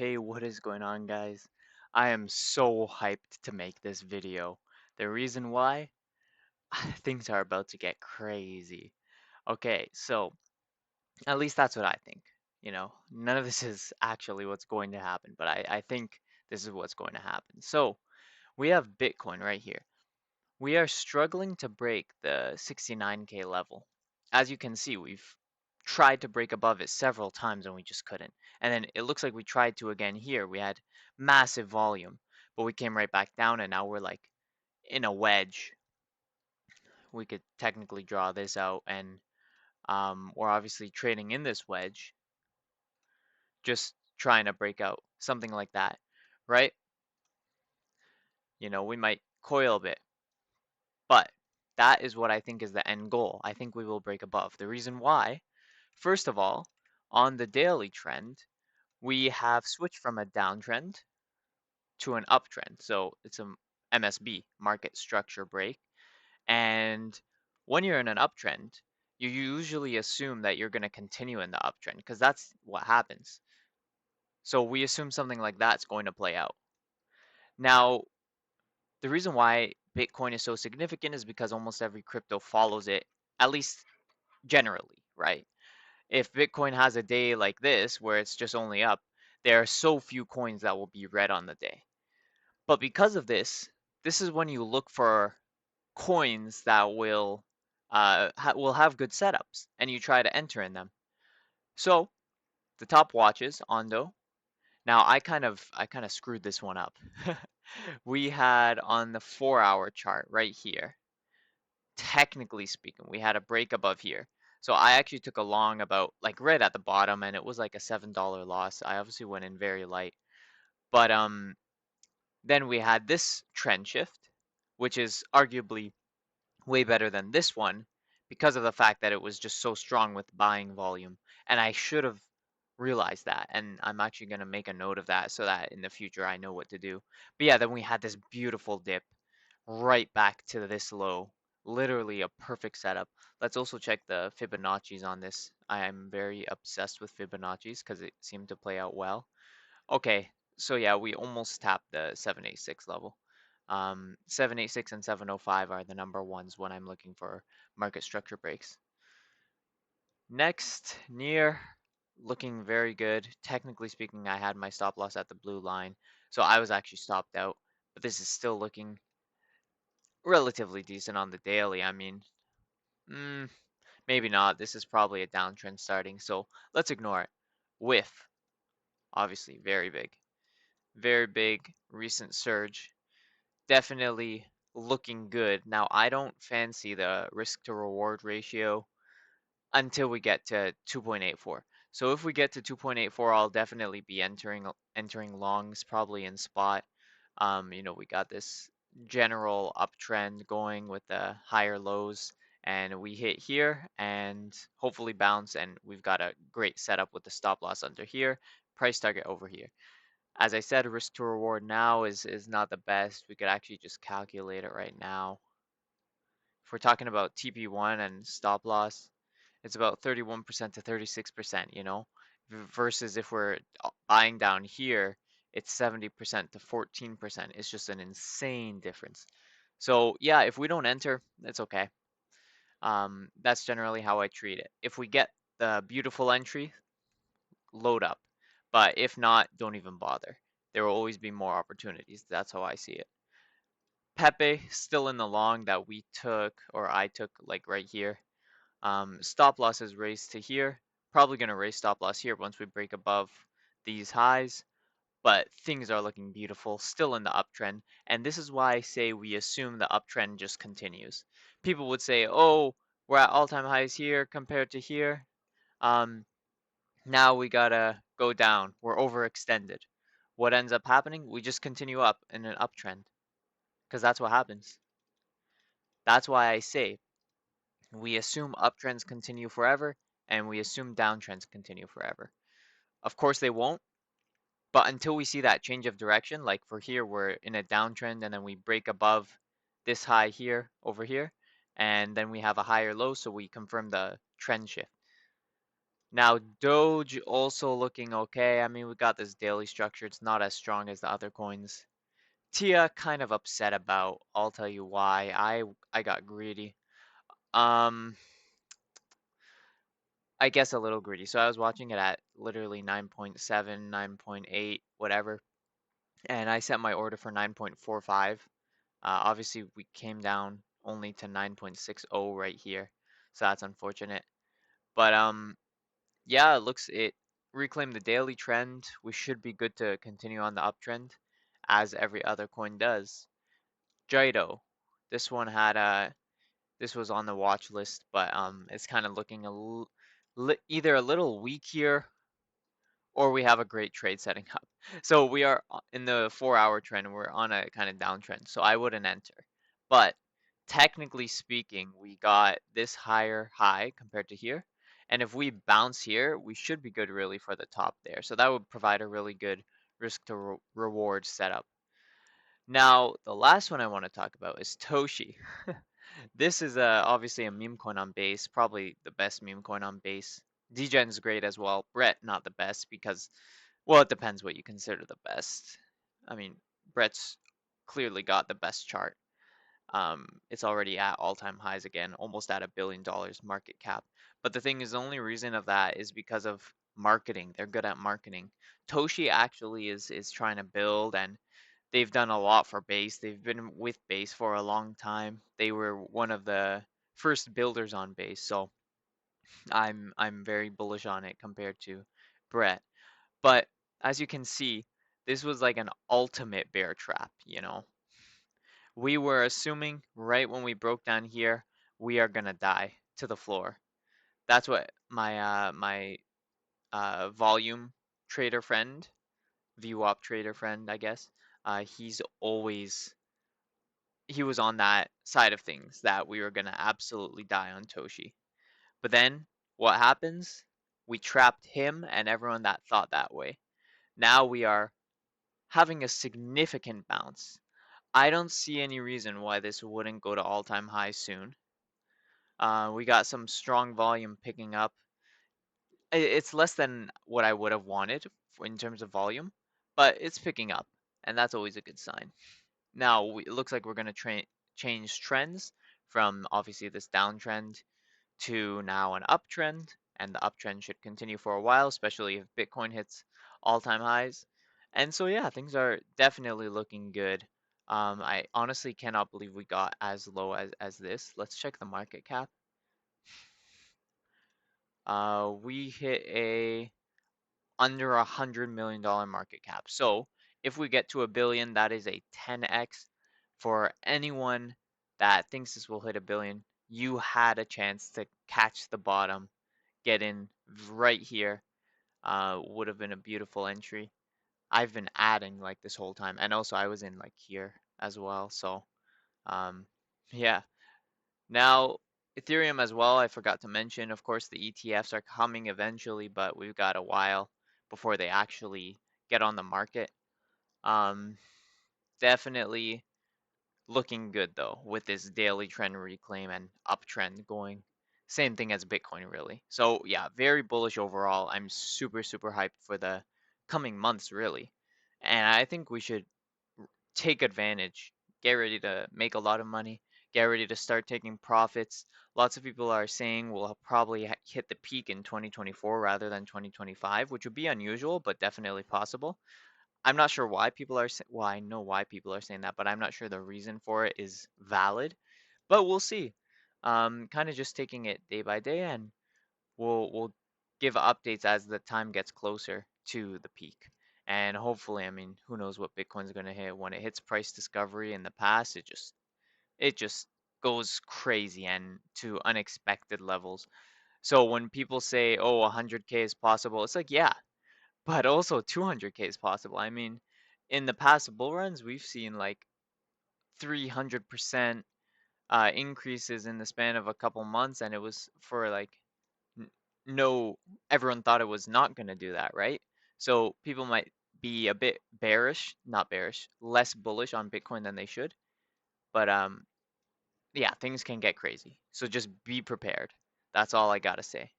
Hey, what is going on, guys? I am so hyped to make this video. The reason why? Things are about to get crazy. Okay, so at least that's what I think. None of this is actually what's going to happen, but I think this is what's going to happen. So we have Bitcoin right here. We are struggling to break the 69K level. As you can see, we've tried to break above it several times and we just couldn't. And then it looks like we tried to again here. We had massive volume, but we came right back down and now we're like in a wedge. We could technically draw this out and we're obviously trading in this wedge, just trying to break out, something like that, right? We might coil a bit, but that is what I think is the end goal. I think we will break above. The reason why, first of all, on the daily trend, we have switched from a downtrend to an uptrend. So it's a MSB, market structure break. And when you're in an uptrend, you usually assume that you're going to continue in the uptrend because that's what happens. So we assume something like that's going to play out. Now, the reason why Bitcoin is so significant is because almost every crypto follows it, at least generally, right? If Bitcoin has a day like this where it's just only up, there are so few coins that will be red on the day. But because of this, this is when you look for coins that will have good setups, and you try to enter in them. So the top watches, Ondo. Now I kind of screwed this one up. We had on the 4-hour chart right here, technically speaking, we had a break above here. So I actually took a long about like right at the bottom, and it was like a $7 loss. I obviously went in very light, but then we had this trend shift, which is arguably way better than this one because of the fact that it was just so strong with buying volume. And I should have realized that. And I'm actually going to make a note of that so that in the future I know what to do. But yeah, then we had this beautiful dip right back to this low. Literally a perfect setup. Let's also check the Fibonacci's on this. I am very obsessed with Fibonacci's because it seemed to play out well. Okay, so yeah, we almost tapped the 786 level. 786 and 705 are the number ones when I'm looking for market structure breaks. Next, near, looking very good. Technically speaking, I had my stop loss at the blue line, so I was actually stopped out. But this is still looking relatively decent on the daily. I mean, mm, maybe not. This is probably a downtrend starting, so let's ignore it. Whiff, obviously, very big recent surge. Definitely looking good. Now, I don't fancy the risk to reward ratio until we get to 2.84. So if we get to 2.84, I'll definitely be entering longs probably in spot. We got this general uptrend going with the higher lows, and we hit here and hopefully bounce, and we've got a great setup with the stop loss under here, price target over here. As I said, risk to reward now is not the best. We could actually just calculate it right now. If we're talking about TP1 and stop loss, it's about 31% to 36%, versus if we're buying down here, it's 70% to 14%. It's just an insane difference. So yeah, if we don't enter, it's okay. That's generally how I treat it. If we get the beautiful entry, load up. But if not, don't even bother. There will always be more opportunities. That's how I see it. Pepe still in the long that we took, or I took, like right here. Stop loss is raised to here. Probably going to raise stop loss here once we break above these highs. But things are looking beautiful, still in the uptrend. And this is why I say we assume the uptrend just continues. People would say, oh, we're at all-time highs here compared to here. Um, Now we gotta go down. We're overextended. What ends up happening? We just continue up in an uptrend because that's what happens. That's why I say we assume uptrends continue forever and we assume downtrends continue forever. Of course, they won't, but until we see that change of direction, like for here, we're in a downtrend and then we break above this high here over here, and then we have a higher low, so we confirm the trend shift. Now, Doge also looking okay. I mean, we got this daily structure. It's not as strong as the other coins. Tia kind of upset about. I'll tell you why. I got greedy. Um, I guess a little greedy. So I was watching it at literally 9.7, 9.8, whatever, and I set my order for 9.45. Obviously, we came down only to 9.60 right here, so that's unfortunate. But yeah, it reclaimed the daily trend. We should be good to continue on the uptrend, as every other coin does. Jido, this one had this was on the watch list, but it's kind of looking either a little weak here or we have a great trade setting up. So we are in the 4-hour trend. We're on a kind of downtrend. So I wouldn't enter. But technically speaking, we got this higher high compared to here. And if we bounce here, we should be good really for the top there. So that would provide a really good risk to reward setup. Now, the last one I want to talk about is Toshi. This is obviously a meme coin on base, probably the best meme coin on base. Degen's great as well. Brett, not the best because, well, it depends what you consider the best. I mean, Brett's clearly got the best chart. It's already at all-time highs again, almost at $1 billion market cap. But the thing is, the only reason of that is because of marketing. They're good at marketing. Toshi actually is trying to build, and they've done a lot for base. They've been with base for a long time. They were one of the first builders on base, so I'm very bullish on it compared to Brett. But as you can see, this was like an ultimate bear trap, you know. We were assuming right when we broke down here, we are gonna die to the floor. That's what my volume trader friend, VWAP trader friend, I guess. He's always he was on that side of things that we were gonna absolutely die on Toshi. But then what happens? We trapped him and everyone that thought that way. Now we are having a significant bounce. I don't see any reason why this wouldn't go to all-time high soon. We got some strong volume picking up. It's less than what I would have wanted in terms of volume, but it's picking up, and that's always a good sign. Now, it looks like we're going to change trends from obviously this downtrend to now an uptrend, and the uptrend should continue for a while, especially if Bitcoin hits all-time highs. And so yeah, things are definitely looking good. I honestly cannot believe we got as low as this. Let's check the market cap. We hit a under $100 million market cap. So if we get to a billion, that is a 10x. For anyone that thinks this will hit a billion, you had a chance to catch the bottom, get in right here. Would have been a beautiful entry. I've been adding like this whole time, and also I was in like here as well. So um, yeah. Now, Ethereum as well, I forgot to mention, of course, the ETFs are coming eventually, but we've got a while before they actually get on the market. Um, Definitely looking good though, with this daily trend reclaim and uptrend going. Same thing as Bitcoin, really. So, yeah, very bullish overall. I'm super, super hyped for the coming months, really. And I think we should take advantage, get ready to make a lot of money, get ready to start taking profits. Lots of people are saying we'll probably hit the peak in 2024 rather than 2025, which would be unusual, but definitely possible. I'm not sure why people are well, I know why people are saying that, but I'm not sure the reason for it is valid. But we'll see. Kind of just taking it day by day, and we'll give updates as the time gets closer to the peak. And hopefully, I mean, who knows what Bitcoin's going to hit when it hits price discovery in the past, it just goes crazy and to unexpected levels. So when people say, "Oh, 100K is possible," it's like, yeah, but also 200K is possible. I mean, in the past bull runs, we've seen like 300% increases in the span of a couple months, and it was for like no, everyone thought it was not going to do that, right? So people might be a bit bearish, not bearish, less bullish on Bitcoin than they should. But yeah, things can get crazy. So just be prepared. That's all I got to say.